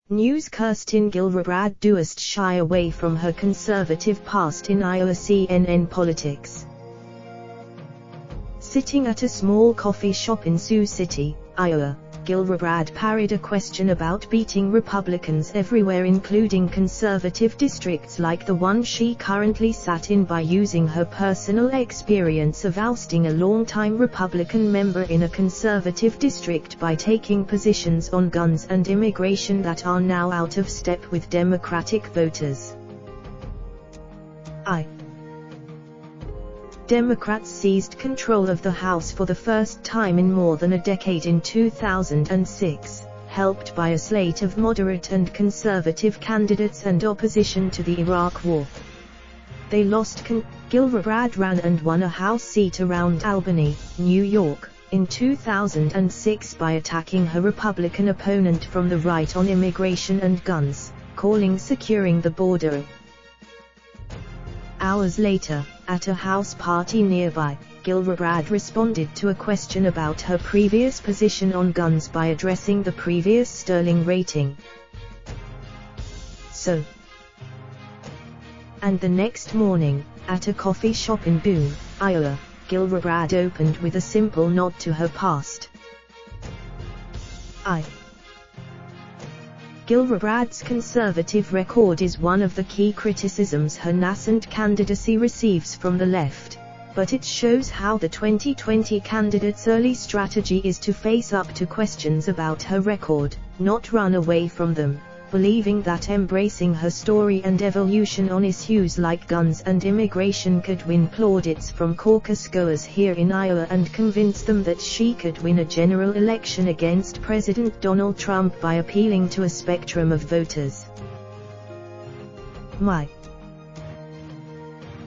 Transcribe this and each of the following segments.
News: Kirsten Gillibrand doesn't shy away from her conservative past in Iowa CNNPolitics. Sitting at a small coffee shop in Sioux City, Iowa, Gillibrand parried a question about beating Republicans everywhere, including conservative districts like the one she currently sat in, by using her personal experience of ousting a longtime Republican member in a conservative district by taking positions on guns and immigration that are now out of step with Democratic voters. Democrats seized control of the House for the first time in more than a decade in 2006, helped by a slate of moderate and conservative candidates and opposition to the Iraq War. They lost Gillibrand ran and won a House seat around Albany, New York, in 2006 by attacking her Republican opponent from the right on immigration and guns, calling securing the border. Hours later, at a house party nearby, Gillibrand responded to a question about her previous position on guns by addressing the previous Sterling rating. And the next morning, at a coffee shop in Boone, Iowa, Gillibrand opened with a simple nod to her past. Gillibrand's conservative record is one of the key criticisms her nascent candidacy receives from the left, but it shows how the 2020 candidate's early strategy is to face up to questions about her record, not run away from them, believing that embracing her story and evolution on issues like guns and immigration could win plaudits from caucus goers here in Iowa and convince them that she could win a general election against President Donald Trump by appealing to a spectrum of voters.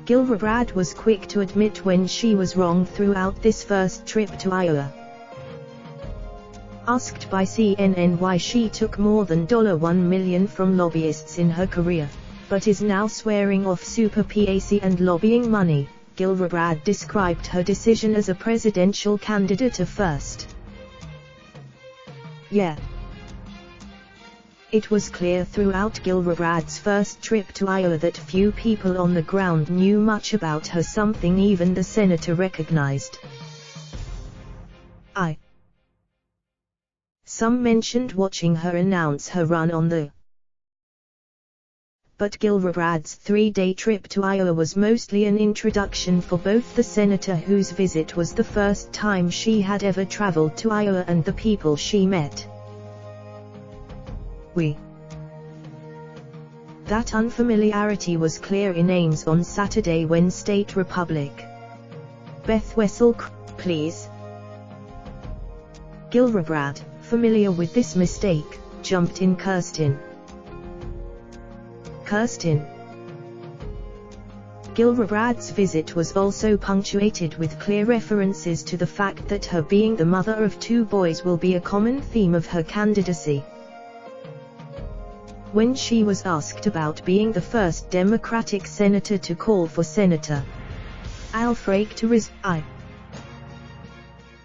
Gillibrand was quick to admit when she was wrong throughout this first trip to Iowa. Asked by CNN why she took more than $1 million from lobbyists in her career, but is now swearing off super PAC and lobbying money, Gillibrand described her decision as a presidential candidate of first. It was clear throughout Gillibrand's first trip to Iowa that few people on the ground knew much about her, something even the senator recognized. Some mentioned watching her announce her run on the. But Gillibrand's 3-day trip to Iowa was mostly an introduction for both the senator, whose visit was the first time she had ever traveled to Iowa, and the people she met. That unfamiliarity was clear in Ames on Saturday when State Republic. Beth Wessel, please. Gillibrand, familiar with this mistake, jumped in Kirsten. Gillibrand's visit was also punctuated with clear references to the fact that her being the mother of 2 boys will be a common theme of her candidacy. When she was asked about being the first Democratic senator to call for Senator Al Franken to resign,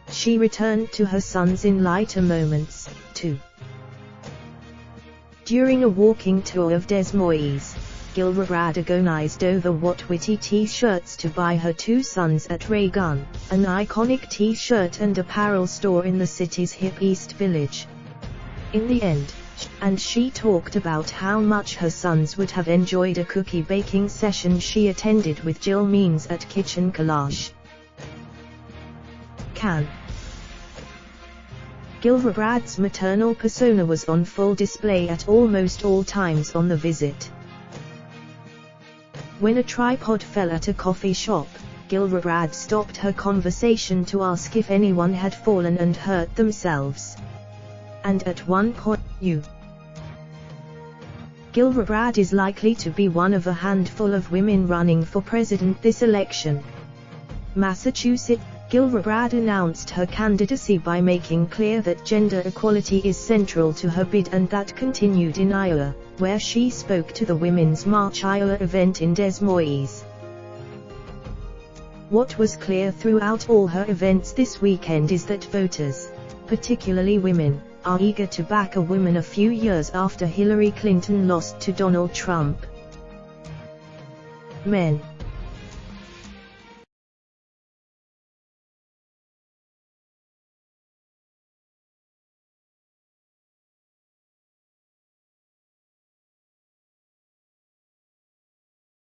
she returned to her sons in lighter moments, too. During a walking tour of Des Moines, Gillibrand agonized over what witty t-shirts to buy her 2 sons at Ray Gun, an iconic t-shirt and apparel store in the city's hip East Village. In the end, she talked about how much her sons would have enjoyed a cookie baking session she attended with Jill Means at Kitchen Collage. Gillibrand's maternal persona was on full display at almost all times on the visit. When a tripod fell at a coffee shop, Gillibrand stopped her conversation to ask if anyone had fallen and hurt themselves. And at one point, Gillibrand is likely to be one of a handful of women running for president this election. Massachusetts. Gillibrand announced her candidacy by making clear that gender equality is central to her bid, and that continued in Iowa, where she spoke to the Women's March Iowa event in Des Moines. What was clear throughout all her events this weekend is that voters, particularly women, are eager to back a woman a few years after Hillary Clinton lost to Donald Trump. Men.